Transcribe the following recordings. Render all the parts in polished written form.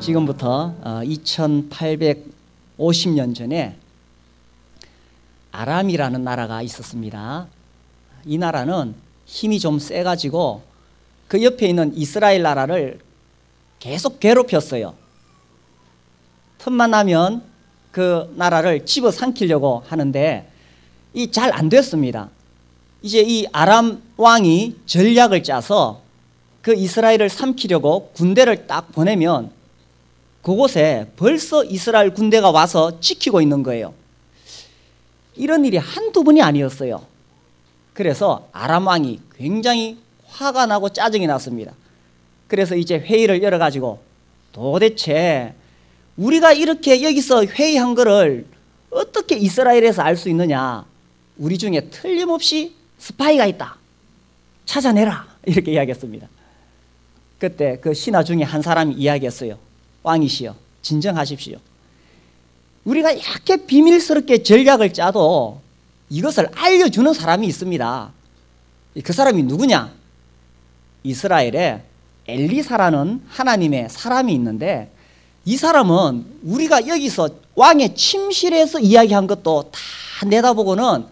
지금부터 2850년 전에 아람이라는 나라가 있었습니다. 이 나라는 힘이 좀 세가지고 그 옆에 있는 이스라엘 나라를 계속 괴롭혔어요. 틈만 나면 그 나라를 집어삼키려고 하는데 이 잘 안 됐습니다. 이제 이 아람 왕이 전략을 짜서 그 이스라엘을 삼키려고 군대를 딱 보내면 그곳에 벌써 이스라엘 군대가 와서 지키고 있는 거예요. 이런 일이 한두 번이 아니었어요. 그래서 아람 왕이 굉장히 화가 나고 짜증이 났습니다. 그래서 이제 회의를 열어가지고 도대체 우리가 이렇게 여기서 회의한 거를 어떻게 이스라엘에서 알 수 있느냐, 우리 중에 틀림없이 스파이가 있다, 찾아내라, 이렇게 이야기했습니다. 그때 그 신하 중에 한 사람이 이야기했어요. 왕이시여, 진정하십시오. 우리가 이렇게 비밀스럽게 전략을 짜도 이것을 알려주는 사람이 있습니다. 그 사람이 누구냐? 이스라엘에 엘리사라는 하나님의 사람이 있는데, 이 사람은 우리가 여기서 왕의 침실에서 이야기한 것도 다 내다보고는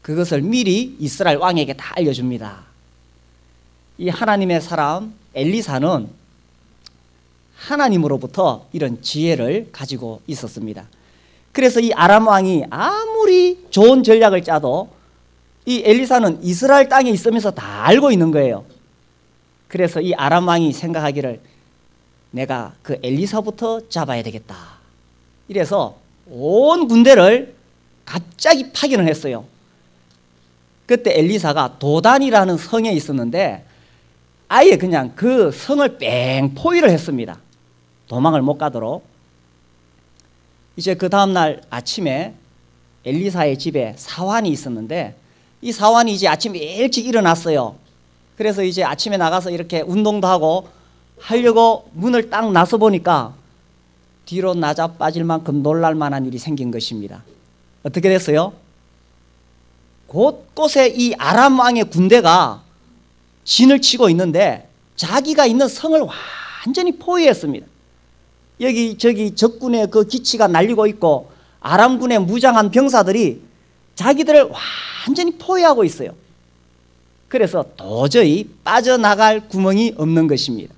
그것을 미리 이스라엘 왕에게 다 알려줍니다. 이 하나님의 사람 엘리사는 하나님으로부터 이런 지혜를 가지고 있었습니다. 그래서 이 아람 왕이 아무리 좋은 전략을 짜도 이 엘리사는 이스라엘 땅에 있으면서 다 알고 있는 거예요. 그래서 이 아람 왕이 생각하기를 내가 그 엘리사부터 잡아야 되겠다. 이래서 온 군대를 갑자기 파견을 했어요. 그때 엘리사가 도단이라는 성에 있었는데 아예 그냥 그 성을 뺑 포위를 했습니다. 도망을 못 가도록. 이제 그 다음날 아침에 엘리사의 집에 사환이 있었는데 이 사환이 이제 아침에 일찍 일어났어요. 그래서 이제 아침에 나가서 이렇게 운동도 하고 하려고 문을 딱 나서 보니까 뒤로 나자 빠질 만큼 놀랄 만한 일이 생긴 것입니다. 어떻게 됐어요? 곳곳에 이 아람 왕의 군대가 진을 치고 있는데 자기가 있는 성을 완전히 포위했습니다. 여기 저기 적군의 그 기치가 날리고 있고 아람군의 무장한 병사들이 자기들을 완전히 포위하고 있어요. 그래서 도저히 빠져나갈 구멍이 없는 것입니다.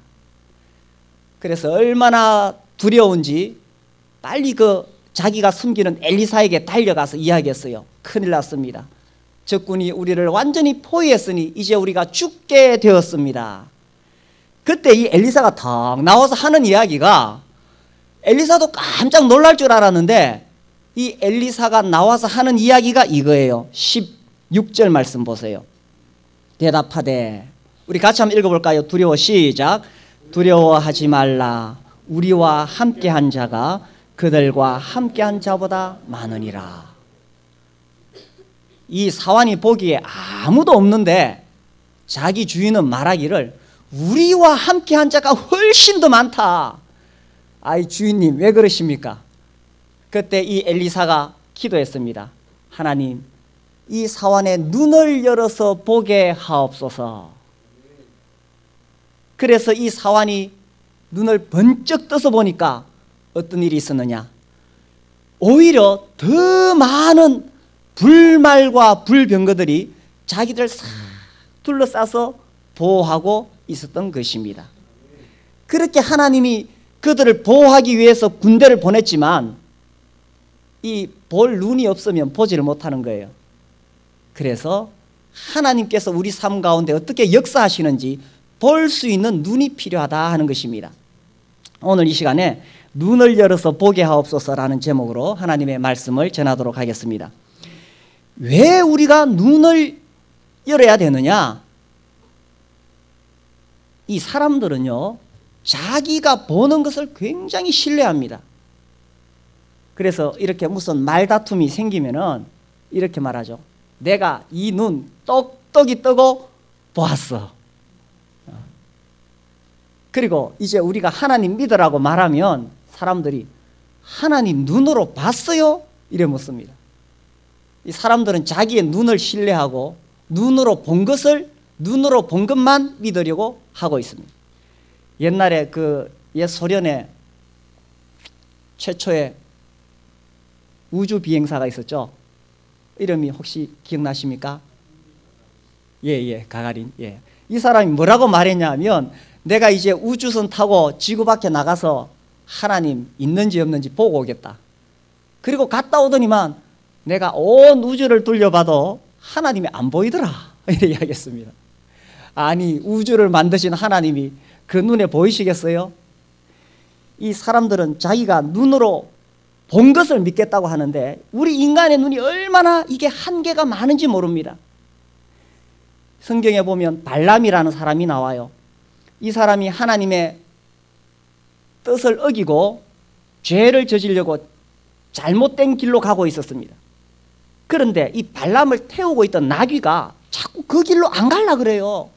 그래서 얼마나 두려운지 빨리 그 자기가 숨기는 엘리사에게 달려가서 이야기했어요. 큰일 났습니다. 적군이 우리를 완전히 포위했으니 이제 우리가 죽게 되었습니다. 그때 이 엘리사가 탁 나와서 하는 이야기가, 엘리사도 깜짝 놀랄 줄 알았는데 이 엘리사가 나와서 하는 이야기가 이거예요. 16절 말씀 보세요. 대답하되, 우리 같이 한번 읽어볼까요? 두려워, 시작. 두려워하지 말라. 우리와 함께한 자가 그들과 함께한 자보다 많으니라. 이 사환이 보기에 아무도 없는데 자기 주인은 말하기를 우리와 함께한 자가 훨씬 더 많다. 아이 주인님 왜 그러십니까? 그때 이 엘리사가 기도했습니다. 하나님, 이 사환의 눈을 열어서 보게 하옵소서. 그래서 이 사환이 눈을 번쩍 떠서 보니까 어떤 일이 있었느냐? 오히려 더 많은 불말과 불병거들이 자기들 싹 둘러싸서 보호하고 있었던 것입니다. 그렇게 하나님이 그들을 보호하기 위해서 군대를 보냈지만 이 볼 눈이 없으면 보지를 못하는 거예요. 그래서 하나님께서 우리 삶 가운데 어떻게 역사하시는지 볼 수 있는 눈이 필요하다 하는 것입니다. 오늘 이 시간에 눈을 열어서 보게 하옵소서라는 제목으로 하나님의 말씀을 전하도록 하겠습니다. 왜 우리가 눈을 열어야 되느냐? 이 사람들은요, 자기가 보는 것을 굉장히 신뢰합니다. 그래서 이렇게 무슨 말다툼이 생기면은 이렇게 말하죠. 내가 이 눈 똑똑이 뜨고 보았어. 그리고 이제 우리가 하나님 믿으라고 말하면 사람들이 하나님 눈으로 봤어요? 이래 묻습니다. 이 사람들은 자기의 눈을 신뢰하고 눈으로 본 것만 믿으려고 하고 있습니다. 옛날에 그 옛 소련의 최초의 우주 비행사가 있었죠. 이름이 혹시 기억나십니까? 예, 가가린. 예. 이 사람이 뭐라고 말했냐면, 내가 이제 우주선 타고 지구 밖에 나가서 하나님 있는지 없는지 보고 오겠다. 그리고 갔다 오더니만 내가 온 우주를 돌려봐도 하나님이 안 보이더라. 이렇게 이야기했습니다. 아니, 우주를 만드신 하나님이 그 눈에 보이시겠어요? 이 사람들은 자기가 눈으로 본 것을 믿겠다고 하는데, 우리 인간의 눈이 얼마나 이게 한계가 많은지 모릅니다. 성경에 보면 발람이라는 사람이 나와요. 이 사람이 하나님의 뜻을 어기고 죄를 저지르려고 잘못된 길로 가고 있었습니다. 그런데 이 발람을 태우고 있던 나귀가 자꾸 그 길로 안 가려고 그래요.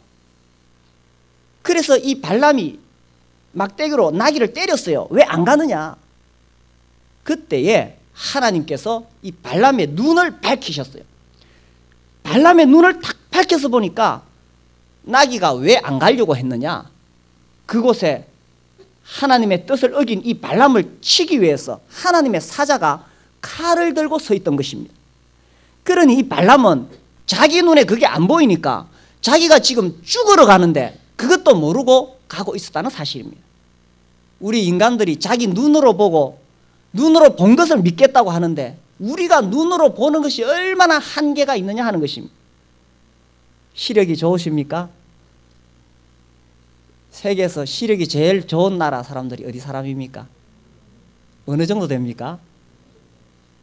그래서 이 발람이 막대기로 나귀를 때렸어요. 왜 안 가느냐? 그때에 하나님께서 이 발람의 눈을 밝히셨어요. 발람의 눈을 탁 밝혀서 보니까 나귀가 왜 안 가려고 했느냐? 그곳에 하나님의 뜻을 어긴 이 발람을 치기 위해서 하나님의 사자가 칼을 들고 서 있던 것입니다. 그러니 이 발람은 자기 눈에 그게 안 보이니까 자기가 지금 죽으러 가는데 그것도 모르고 가고 있었다는 사실입니다. 우리 인간들이 자기 눈으로 보고 눈으로 본 것을 믿겠다고 하는데, 우리가 눈으로 보는 것이 얼마나 한계가 있느냐 하는 것입니다. 시력이 좋으십니까? 세계에서 시력이 제일 좋은 나라 사람들이 어디 사람입니까? 어느 정도 됩니까?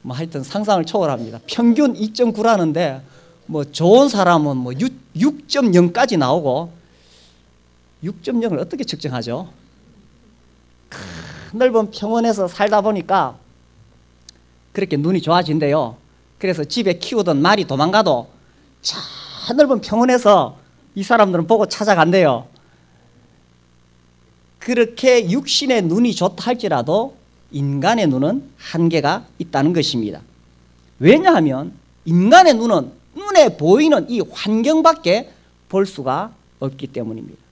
뭐 하여튼 상상을 초월합니다. 평균 2.9라는데 뭐 좋은 사람은 뭐 6.0까지 나오고, 6.0을 어떻게 측정하죠? 넓은 평원에서 살다 보니까 그렇게 눈이 좋아진대요. 그래서 집에 키우던 말이 도망가도 저 넓은 평원에서 이 사람들은 보고 찾아간대요. 그렇게 육신의 눈이 좋다 할지라도 인간의 눈은 한계가 있다는 것입니다. 왜냐하면 인간의 눈은 눈에 보이는 이 환경밖에 볼 수가 없기 때문입니다.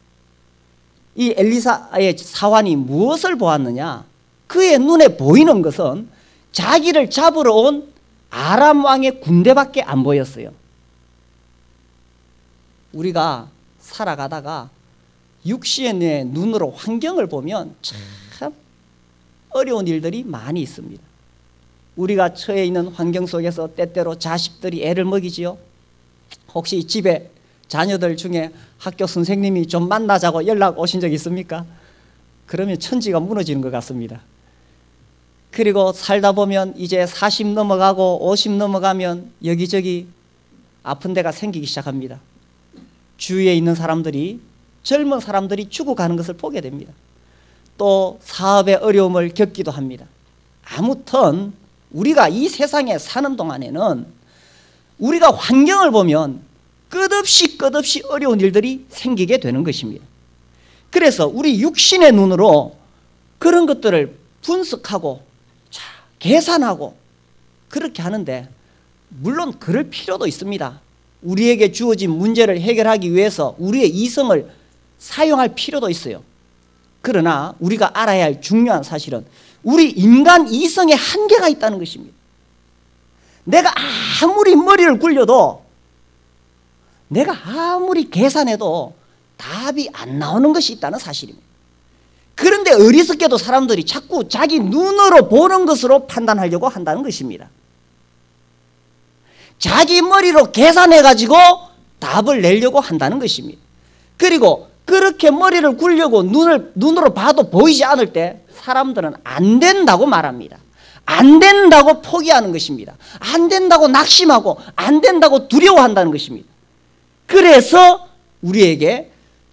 이 엘리사의 사환이 무엇을 보았느냐? 그의 눈에 보이는 것은 자기를 잡으러 온 아람 왕의 군대밖에 안 보였어요. 우리가 살아가다가 육신의 눈으로 환경을 보면 참 어려운 일들이 많이 있습니다. 우리가 처해 있는 환경 속에서 때때로 자식들이 애를 먹이지요. 혹시 집에 자녀들 중에 학교 선생님이 좀 만나자고 연락 오신 적 있습니까? 그러면 천지가 무너지는 것 같습니다. 그리고 살다 보면 이제 40 넘어가고 50 넘어가면 여기저기 아픈 데가 생기기 시작합니다. 주위에 있는 사람들이, 젊은 사람들이 죽어가는 것을 보게 됩니다. 또 사업의 어려움을 겪기도 합니다. 아무튼 우리가 이 세상에 사는 동안에는 우리가 환경을 보면 끝없이 어려운 일들이 생기게 되는 것입니다. 그래서 우리 육신의 눈으로 그런 것들을 분석하고 계산하고 그렇게 하는데, 물론 그럴 필요도 있습니다. 우리에게 주어진 문제를 해결하기 위해서 우리의 이성을 사용할 필요도 있어요. 그러나 우리가 알아야 할 중요한 사실은 우리 인간 이성에 한계가 있다는 것입니다. 내가 아무리 머리를 굴려도, 내가 아무리 계산해도 답이 안 나오는 것이 있다는 사실입니다. 그런데 어리석게도 사람들이 자꾸 자기 눈으로 보는 것으로 판단하려고 한다는 것입니다. 자기 머리로 계산해가지고 답을 내려고 한다는 것입니다. 그리고 그렇게 머리를 굴려고 눈으로 봐도 보이지 않을 때 사람들은 안 된다고 말합니다. 안 된다고 포기하는 것입니다. 안 된다고 낙심하고 안 된다고 두려워한다는 것입니다. 그래서 우리에게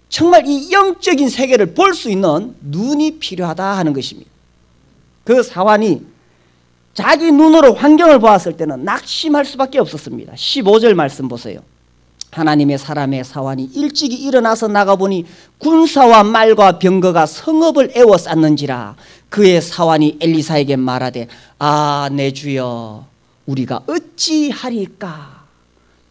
정말 이 영적인 세계를 볼 수 있는 눈이 필요하다 하는 것입니다. 그 사환이 자기 눈으로 환경을 보았을 때는 낙심할 수밖에 없었습니다. 15절 말씀 보세요. 하나님의 사람의 사환이 일찍이 일어나서 나가보니 군사와 말과 병거가 성읍을 에워쌌는지라. 그의 사환이 엘리사에게 말하되, 아, 내 주여, 우리가 어찌하리까?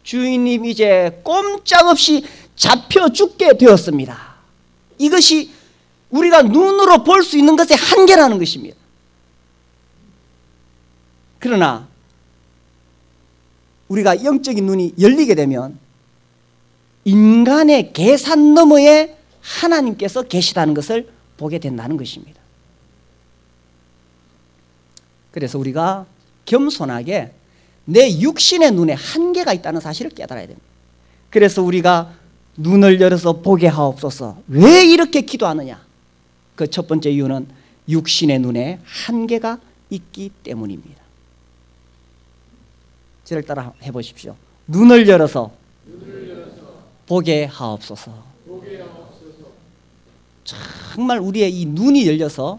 주인님, 이제 꼼짝없이 잡혀 죽게 되었습니다. 이것이 우리가 눈으로 볼 수 있는 것의 한계라는 것입니다. 그러나 우리가 영적인 눈이 열리게 되면 인간의 계산 너머에 하나님께서 계시다는 것을 보게 된다는 것입니다. 그래서 우리가 겸손하게 내 육신의 눈에 한계가 있다는 사실을 깨달아야 됩니다. 그래서 우리가 눈을 열어서 보게 하옵소서. 왜 이렇게 기도하느냐? 그 첫 번째 이유는 육신의 눈에 한계가 있기 때문입니다. 저를 따라 해보십시오. 눈을 열어서 보게 하옵소서. 정말 우리의 이 눈이 열려서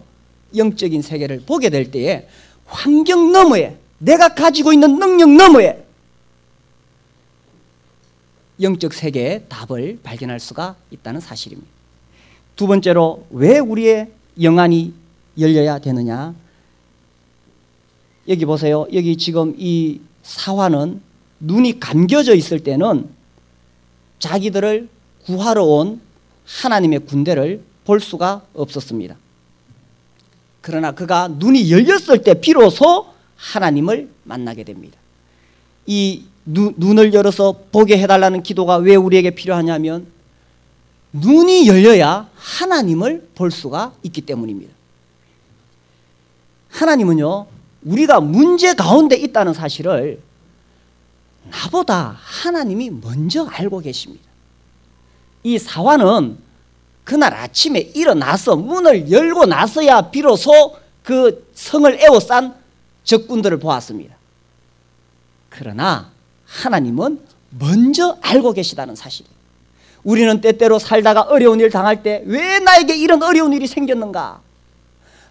영적인 세계를 보게 될 때에 환경 너머에, 내가 가지고 있는 능력 너머에 영적 세계의 답을 발견할 수가 있다는 사실입니다. 두 번째로 왜 우리의 영안이 열려야 되느냐? 여기 보세요. 여기 지금 이 사화는 눈이 감겨져 있을 때는 자기들을 구하러 온 하나님의 군대를 볼 수가 없었습니다. 그러나 그가 눈이 열렸을 때 비로소 하나님을 만나게 됩니다. 이 눈을 열어서 보게 해달라는 기도가 왜 우리에게 필요하냐면 눈이 열려야 하나님을 볼 수가 있기 때문입니다. 하나님은요, 우리가 문제 가운데 있다는 사실을 나보다 하나님이 먼저 알고 계십니다. 이 사화는 그날 아침에 일어나서 문을 열고 나서야 비로소 그 성을 에워싼 적군들을 보았습니다. 그러나 하나님은 먼저 알고 계시다는 사실이에요. 우리는 때때로 살다가 어려운 일 당할 때 왜 나에게 이런 어려운 일이 생겼는가?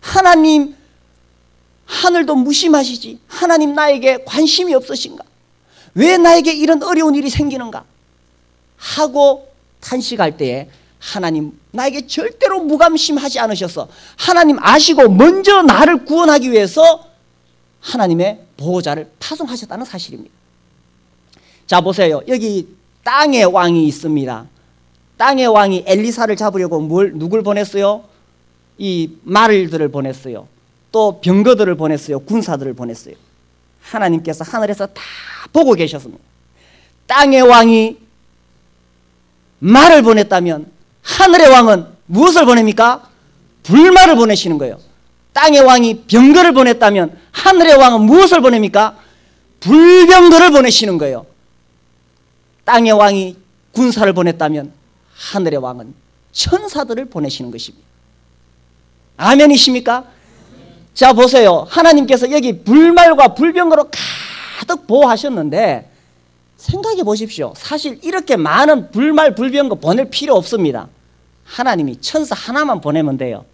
하나님, 하늘도 무심하시지? 하나님 나에게 관심이 없으신가? 왜 나에게 이런 어려운 일이 생기는가? 하고 탄식할 때에 하나님 나에게 절대로 무관심하지 않으셔서 하나님 아시고 먼저 나를 구원하기 위해서 하나님의 보호자를 파송하셨다는 사실입니다. 자, 보세요. 여기 땅의 왕이 있습니다. 땅의 왕이 엘리사를 잡으려고 누굴 보냈어요? 이 말들을 보냈어요. 또 병거들을 보냈어요. 군사들을 보냈어요. 하나님께서 하늘에서 다 보고 계셨습니다. 땅의 왕이 말을 보냈다면 하늘의 왕은 무엇을 보냅니까? 불말을 보내시는 거예요. 땅의 왕이 병거를 보냈다면 하늘의 왕은 무엇을 보냅니까? 불병거를 보내시는 거예요. 땅의 왕이 군사를 보냈다면 하늘의 왕은 천사들을 보내시는 것입니다. 아멘이십니까? 자, 보세요. 하나님께서 여기 불말과 불병거로 가득 보호하셨는데 생각해 보십시오. 사실 이렇게 많은 불말, 불병거 보낼 필요 없습니다. 하나님이 천사 하나만 보내면 돼요.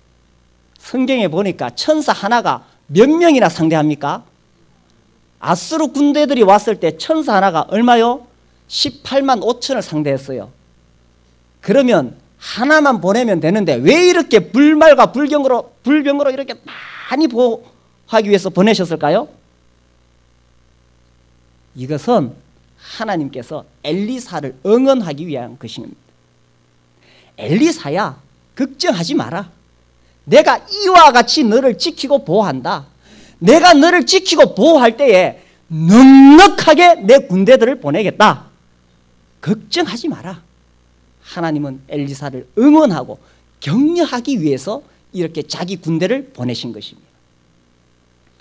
성경에 보니까 천사 하나가 몇 명이나 상대합니까? 아수르 군대들이 왔을 때 천사 하나가 얼마요? 18만 5천을 상대했어요. 그러면 하나만 보내면 되는데 왜 이렇게 불말과 불병거로 이렇게 많이 보호하기 위해서 보내셨을까요? 이것은 하나님께서 엘리사를 응원하기 위한 것입니다. 엘리사야, 걱정하지 마라. 내가 이와 같이 너를 지키고 보호한다. 내가 너를 지키고 보호할 때에 넉넉하게 내 군대들을 보내겠다. 걱정하지 마라. 하나님은 엘리사를 응원하고 격려하기 위해서 이렇게 자기 군대를 보내신 것입니다.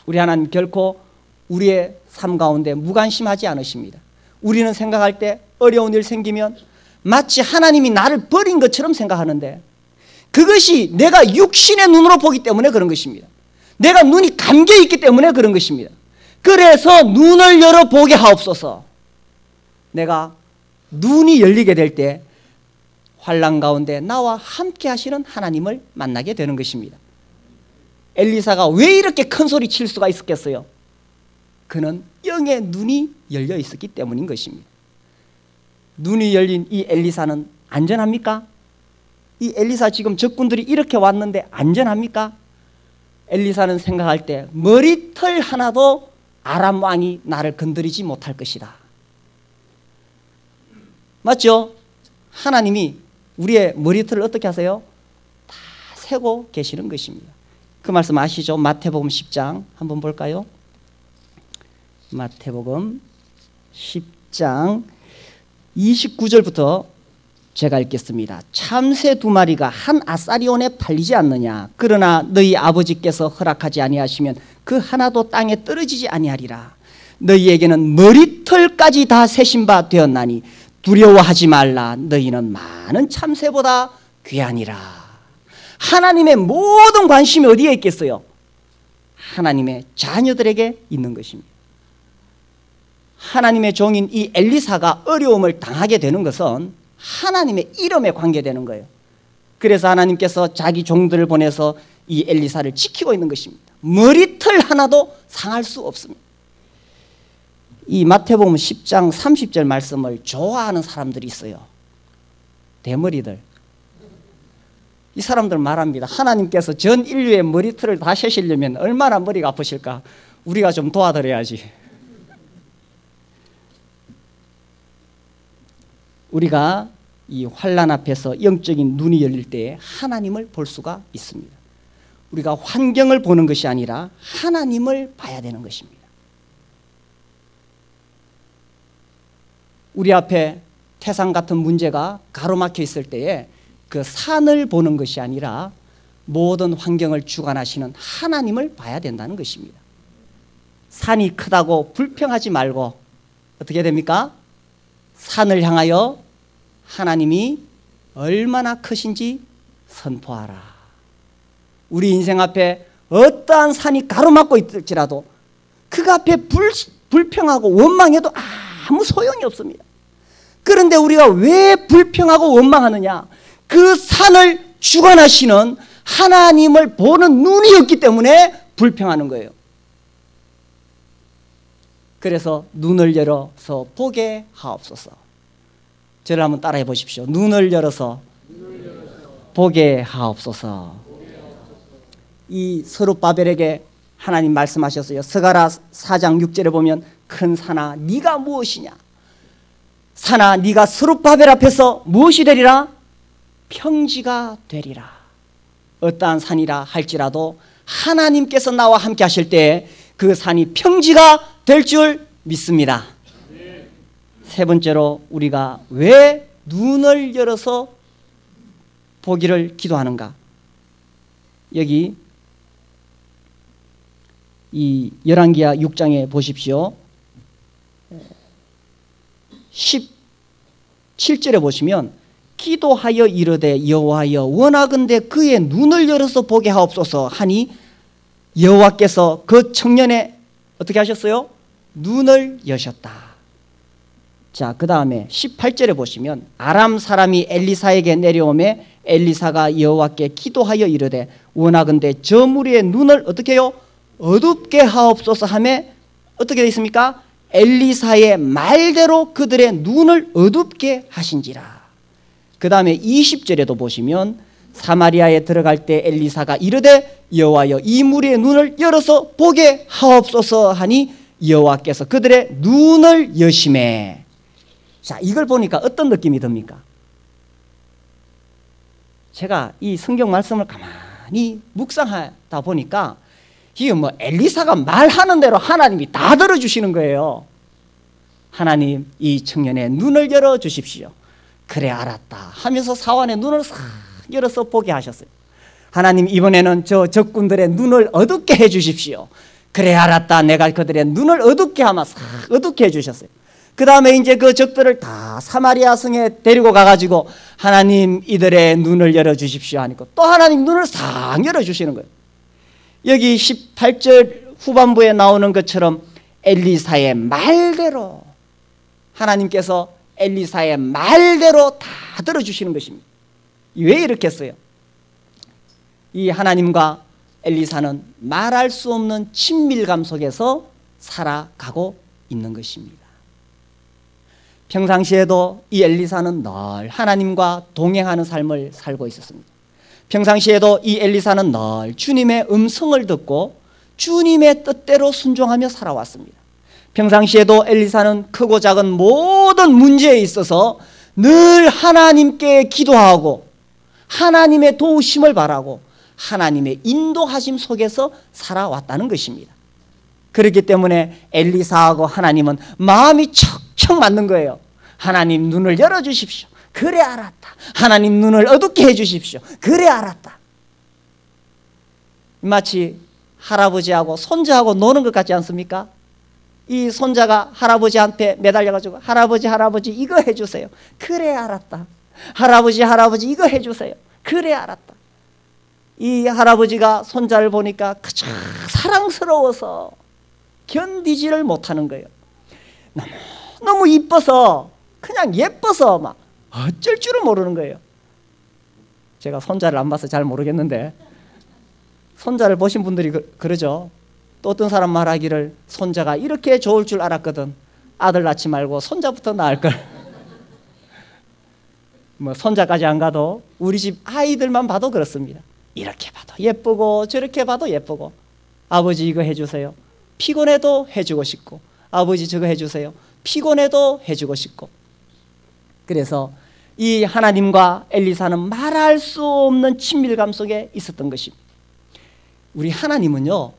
우리 하나님 결코 우리의 삶 가운데 무관심하지 않으십니다. 우리는 생각할 때 어려운 일 생기면 마치 하나님이 나를 버린 것처럼 생각하는데 그것이 내가 육신의 눈으로 보기 때문에 그런 것입니다. 내가 눈이 감겨 있기 때문에 그런 것입니다. 그래서 눈을 열어 보게 하옵소서. 내가 눈이 열리게 될 때 환난 가운데 나와 함께 하시는 하나님을 만나게 되는 것입니다. 엘리사가 왜 이렇게 큰 소리 칠 수가 있었겠어요? 그는 영의 눈이 열려 있었기 때문인 것입니다. 눈이 열린 이 엘리사는 안전합니까? 이 엘리사 지금 적군들이 이렇게 왔는데 안전합니까? 엘리사는 생각할 때 머리털 하나도 아람 왕이 나를 건드리지 못할 것이다. 맞죠? 하나님이 우리의 머리털을 어떻게 하세요? 다 세고 계시는 것입니다. 그 말씀 아시죠? 마태복음 10장 한번 볼까요? 마태복음 10장 29절부터 제가 읽겠습니다. 참새 2마리가 한 아사리온에 팔리지 않느냐? 그러나 너희 아버지께서 허락하지 아니하시면 그 하나도 땅에 떨어지지 아니하리라. 너희에게는 머리털까지 다 세신 바 되었나니 두려워하지 말라. 너희는 많은 참새보다 귀하니라. 하나님의 모든 관심이 어디에 있겠어요? 하나님의 자녀들에게 있는 것입니다. 하나님의 종인 이 엘리사가 어려움을 당하게 되는 것은 하나님의 이름에 관계되는 거예요. 그래서 하나님께서 자기 종들을 보내서 이 엘리사를 지키고 있는 것입니다. 머리털 하나도 상할 수 없습니다. 이 마태복음 10장 30절 말씀을 좋아하는 사람들이 있어요. 대머리들. 이 사람들 말합니다. 하나님께서 전 인류의 머리털을 다 세시려면 얼마나 머리가 아프실까? 우리가 좀 도와드려야지. 우리가 이 환난 앞에서 영적인 눈이 열릴 때에 하나님을 볼 수가 있습니다. 우리가 환경을 보는 것이 아니라 하나님을 봐야 되는 것입니다. 우리 앞에 태산 같은 문제가 가로막혀 있을 때에 그 산을 보는 것이 아니라 모든 환경을 주관하시는 하나님을 봐야 된다는 것입니다. 산이 크다고 불평하지 말고 어떻게 됩니까? 산을 향하여 하나님이 얼마나 크신지 선포하라. 우리 인생 앞에 어떠한 산이 가로막고 있을지라도 그 앞에 불평하고 원망해도 아무 소용이 없습니다. 그런데 우리가 왜 불평하고 원망하느냐? 그 산을 주관하시는 하나님을 보는 눈이 없기 때문에 불평하는 거예요. 그래서 눈을 열어서 보게 하옵소서. 저를 한번 따라해 보십시오. 눈을 열어서 보게 하옵소서. 이 스룹바벨에게 하나님 말씀하셨어요. 스가랴 4장 6절에 보면 큰 산아 네가 무엇이냐? 산아 네가 스룹바벨 앞에서 무엇이 되리라? 평지가 되리라. 어떠한 산이라 할지라도 하나님께서 나와 함께 하실 때 그 산이 평지가 될 줄 믿습니다. 세 번째로 우리가 왜 눈을 열어서 보기를 기도하는가? 여기 이 열왕기하 6장에 보십시오. 17절에 보시면 기도하여 이르되 여호와여 원하건대 그의 눈을 열어서 보게 하옵소서 하니 여호와께서 그 청년의 어떻게 하셨어요? 눈을 여셨다. 자, 그 다음에 18절에 보시면 아람 사람이 엘리사에게 내려오매 엘리사가 여호와께 기도하여 이르되 원하건대 저 무리의 눈을 어떻게 해요? 어둡게 하옵소서 하매 어떻게 되어 있습니까? 엘리사의 말대로 그들의 눈을 어둡게 하신지라. 그 다음에 20절에도 보시면 사마리아에 들어갈 때 엘리사가 이르되 여호와여 이 무리의 눈을 열어서 보게 하옵소서 하니 여호와께서 그들의 눈을 여시매. 자, 이걸 보니까 어떤 느낌이 듭니까? 제가 이 성경 말씀을 가만히 묵상하다 보니까 이게 뭐 엘리사가 말하는 대로 하나님이 다 들어주시는 거예요. 하나님 이 청년의 눈을 열어주십시오. 그래 알았다 하면서 사환의 눈을 싹 열어서 보게 하셨어요. 하나님 이번에는 저 적군들의 눈을 어둡게 해주십시오. 그래 알았다 내가 그들의 눈을 어둡게 하마 싹 어둡게 해주셨어요. 그 다음에 이제 그 적들을 다 사마리아 성에 데리고 가가지고 하나님 이들의 눈을 열어주십시오 하니까 또 하나님 눈을 싹 열어주시는 거예요. 여기 18절 후반부에 나오는 것처럼 엘리사의 말대로 하나님께서 엘리사의 말대로 다 들어주시는 것입니다. 왜 이렇게 했어요? 이 하나님과 엘리사는 말할 수 없는 친밀감 속에서 살아가고 있는 것입니다. 평상시에도 이 엘리사는 늘 하나님과 동행하는 삶을 살고 있었습니다. 평상시에도 이 엘리사는 늘 주님의 음성을 듣고 주님의 뜻대로 순종하며 살아왔습니다. 평상시에도 엘리사는 크고 작은 모든 문제에 있어서 늘 하나님께 기도하고 하나님의 도우심을 바라고 하나님의 인도하심 속에서 살아왔다는 것입니다. 그렇기 때문에 엘리사하고 하나님은 마음이 척척 맞는 거예요. 하나님 눈을 열어주십시오. 그래 알았다. 하나님 눈을 어둡게 해주십시오. 그래 알았다. 마치 할아버지하고 손자하고 노는 것 같지 않습니까? 이 손자가 할아버지한테 매달려가지고 할아버지 이거 해주세요. 그래 알았다. 할아버지 이거 해주세요. 그래 알았다. 이 할아버지가 손자를 보니까 그저 사랑스러워서 견디지를 못하는 거예요. 너무 이뻐서 그냥 예뻐서 막 어쩔 줄은 모르는 거예요. 제가 손자를 안 봐서 잘 모르겠는데 손자를 보신 분들이 그러죠. 또 어떤 사람 말하기를 손자가 이렇게 좋을 줄 알았거든. 아들 낳지 말고 손자부터 낳을걸. 뭐 손자까지 안 가도 우리 집 아이들만 봐도 그렇습니다. 이렇게 봐도 예쁘고 저렇게 봐도 예쁘고 아버지 이거 해주세요. 피곤해도 해주고 싶고 아버지 저거 해주세요. 피곤해도 해주고 싶고. 그래서 이 하나님과 엘리사는 말할 수 없는 친밀감 속에 있었던 것입니다. 우리 하나님은요,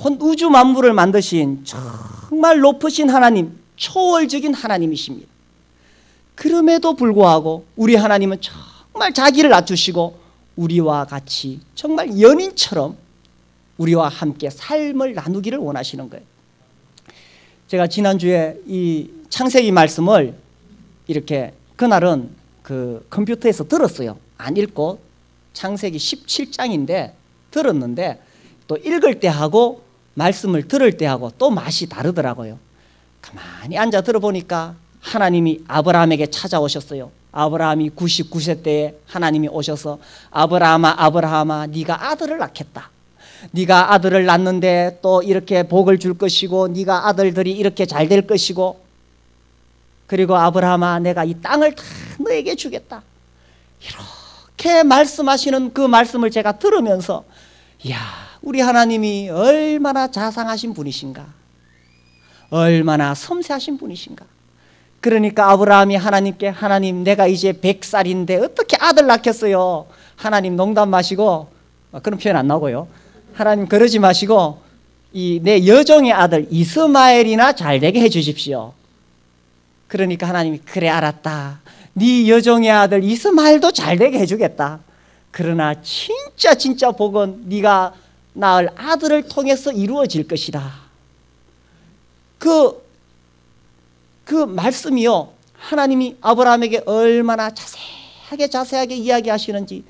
온 우주 만물을 만드신 정말 높으신 하나님, 초월적인 하나님이십니다. 그럼에도 불구하고 우리 하나님은 정말 자기를 낮추시고 우리와 같이 정말 연인처럼 우리와 함께 삶을 나누기를 원하시는 거예요. 제가 지난주에 이 창세기 말씀을 이렇게 그날은 그 컴퓨터에서 들었어요. 안 읽고 창세기 17장인데 들었는데 또 읽을 때 하고 말씀을 들을 때 하고 또 맛이 다르더라고요. 가만히 앉아 들어보니까 하나님이 아브라함에게 찾아오셨어요. 아브라함이 99세 때에 하나님이 오셔서 아브라함아 네가 아들을 낳겠다. 네가 아들을 낳는데 또 이렇게 복을 줄 것이고 네가 아들들이 이렇게 잘 될 것이고 그리고 아브라함아 내가 이 땅을 다 너에게 주겠다. 이렇게 말씀하시는 그 말씀을 제가 들으면서 이야 우리 하나님이 얼마나 자상하신 분이신가. 얼마나 섬세하신 분이신가. 그러니까 아브라함이 하나님께 하나님 내가 이제 100살인데 어떻게 아들 낳겠어요. 하나님 농담 마시고 그런 표현 안 나오고요. 하나님 그러지 마시고 이 내 여종의 아들 이스마엘이나 잘되게 해 주십시오. 그러니까 하나님이 그래 알았다. 네 여종의 아들 이스마엘도 잘되게 해주겠다. 그러나 진짜 복은 네가 낳을 아들을 통해서 이루어질 것이다. 그 말씀이요 하나님이 아브라함에게 얼마나 자세하게 이야기하시는지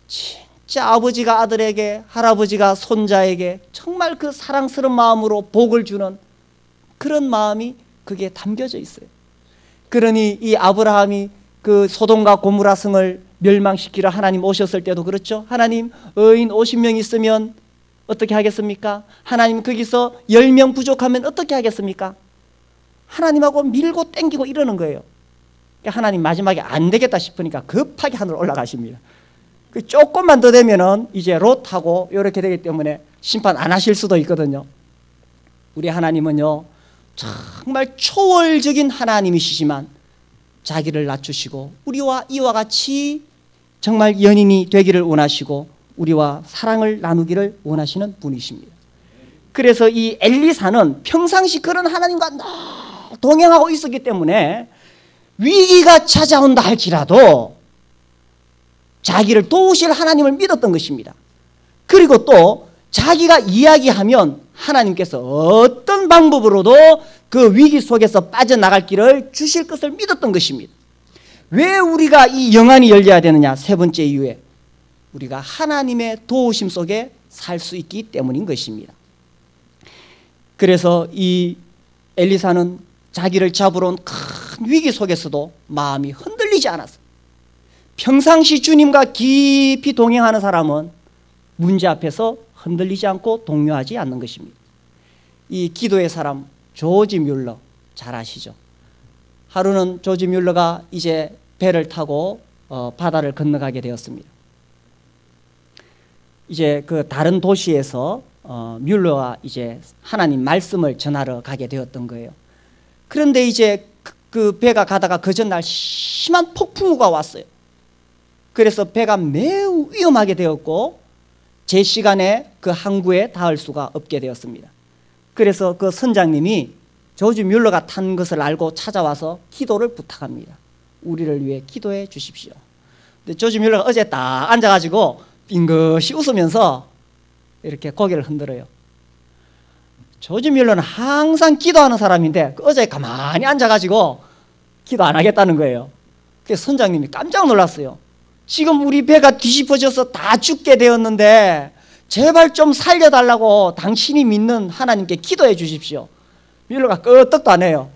진짜 아버지가 아들에게 할아버지가 손자에게 정말 그 사랑스러운 마음으로 복을 주는 그런 마음이 그게 담겨져 있어요. 그러니 이 아브라함이 그 소돔과 고모라 성을 멸망시키러 하나님 오셨을 때도 그렇죠. 하나님 의인 50명 있으면 어떻게 하겠습니까? 하나님 거기서 10명 부족하면 어떻게 하겠습니까? 하나님하고 밀고 땡기고 이러는 거예요. 그러니까 하나님 마지막에 안 되겠다 싶으니까 급하게 하늘로 올라가십니다. 그 조금만 더 되면은 이제 롯하고 이렇게 되기 때문에 심판 안 하실 수도 있거든요. 우리 하나님은요 정말 초월적인 하나님이시지만 자기를 낮추시고 우리와 이와 같이 정말 연인이 되기를 원하시고 우리와 사랑을 나누기를 원하시는 분이십니다. 그래서 이 엘리사는 평상시 그런 하나님과 동행하고 있었기 때문에 위기가 찾아온다 할지라도 자기를 도우실 하나님을 믿었던 것입니다. 그리고 또 자기가 이야기하면 하나님께서 어떤 방법으로도 그 위기 속에서 빠져나갈 길을 주실 것을 믿었던 것입니다. 왜 우리가 이 영안이 열려야 되느냐? 세 번째 이유에 우리가 하나님의 도우심 속에 살 수 있기 때문인 것입니다. 그래서 이 엘리사는 자기를 잡으러 온 큰 위기 속에서도 마음이 흔들리지 않았어요. 평상시 주님과 깊이 동행하는 사람은 문제 앞에서 흔들리지 않고 동요하지 않는 것입니다. 이 기도의 사람 조지 뮬러 잘 아시죠? 하루는 조지 뮬러가 이제 배를 타고 바다를 건너가게 되었습니다. 이제 그 다른 도시에서 뮬러가 이제 하나님 말씀을 전하러 가게 되었던 거예요. 그런데 이제 그 배가 가다가 그 전날 심한 폭풍우가 왔어요. 그래서 배가 매우 위험하게 되었고 제 시간에 그 항구에 닿을 수가 없게 되었습니다. 그래서 그 선장님이 조지 뮬러가 탄 것을 알고 찾아와서 기도를 부탁합니다. 우리를 위해 기도해 주십시오. 근데 조지 뮬러가 어제 딱 앉아가지고 빙긋이 웃으면서 이렇게 고개를 흔들어요. 조지 뮬러는 항상 기도하는 사람인데 어제 가만히 앉아가지고 기도 안 하겠다는 거예요. 그래서 선장님이 깜짝 놀랐어요. 지금 우리 배가 뒤집어져서 다 죽게 되었는데 제발 좀 살려달라고 당신이 믿는 하나님께 기도해 주십시오. 뮬러가 끄떡도 안 해요.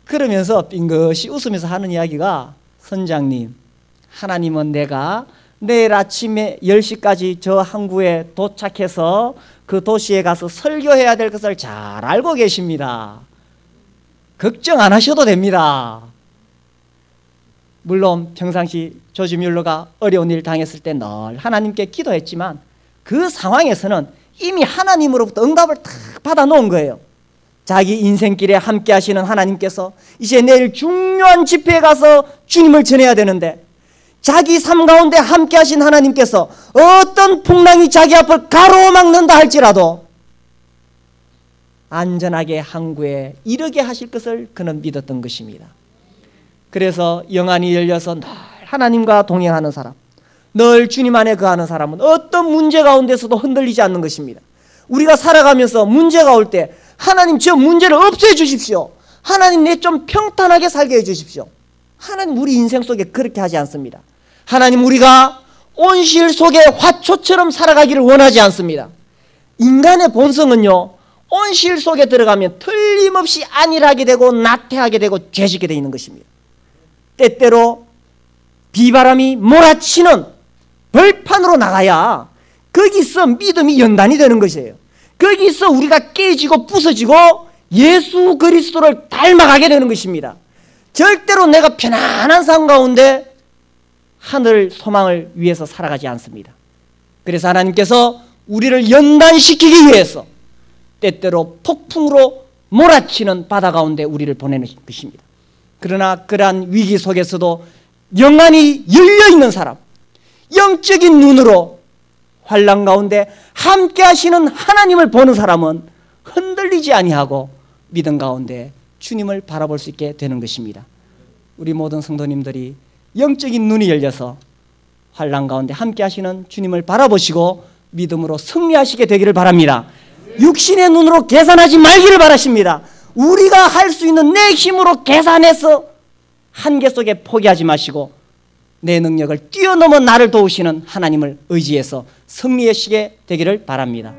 그러면서 빙긋이 웃으면서 하는 이야기가, 선장님, 하나님은 내가 내일 아침에 10시까지 저 항구에 도착해서 그 도시에 가서 설교해야 될 것을 잘 알고 계십니다. 걱정 안 하셔도 됩니다. 물론 평상시 조지 뮬러가 어려운 일 당했을 때 늘 하나님께 기도했지만 그 상황에서는 이미 하나님으로부터 응답을 다 받아 놓은 거예요. 자기 인생길에 함께 하시는 하나님께서 이제 내일 중요한 집회에 가서 주님을 전해야 되는데, 자기 삶 가운데 함께 하신 하나님께서 어떤 풍랑이 자기 앞을 가로막는다 할지라도 안전하게 항구에 이르게 하실 것을 그는 믿었던 것입니다. 그래서 영안이 열려서 늘 하나님과 동행하는 사람, 늘 주님 안에 거하는 사람은 어떤 문제 가운데서도 흔들리지 않는 것입니다. 우리가 살아가면서 문제가 올 때 하나님 저 문제를 없애해 주십시오. 하나님 내 좀 평탄하게 살게 해 주십시오. 하나님 우리 인생 속에 그렇게 하지 않습니다. 하나님 우리가 온실 속의 화초처럼 살아가기를 원하지 않습니다. 인간의 본성은요, 온실 속에 들어가면 틀림없이 안일하게 되고 나태하게 되고 죄짓게 되어 있는 것입니다. 때때로 비바람이 몰아치는 벌판으로 나가야 거기서 믿음이 연단이 되는 것이에요. 거기서 우리가 깨지고 부서지고 예수 그리스도를 닮아가게 되는 것입니다. 절대로 내가 편안한 삶 가운데 하늘 소망을 위해서 살아가지 않습니다. 그래서 하나님께서 우리를 연단시키기 위해서 때때로 폭풍으로 몰아치는 바다 가운데 우리를 보내는 것입니다. 그러나 그러한 위기 속에서도 영안이 열려있는 사람, 영적인 눈으로 환난 가운데 함께 하시는 하나님을 보는 사람은 흔들리지 아니하고 믿음 가운데 주님을 바라볼 수 있게 되는 것입니다. 우리 모든 성도님들이 영적인 눈이 열려서 환난 가운데 함께 하시는 주님을 바라보시고 믿음으로 승리하시게 되기를 바랍니다. 육신의 눈으로 계산하지 말기를 바라십니다. 우리가 할 수 있는 내 힘으로 계산해서 한계 속에 포기하지 마시고 내 능력을 뛰어넘어 나를 도우시는 하나님을 의지해서 승리하시게 되기를 바랍니다.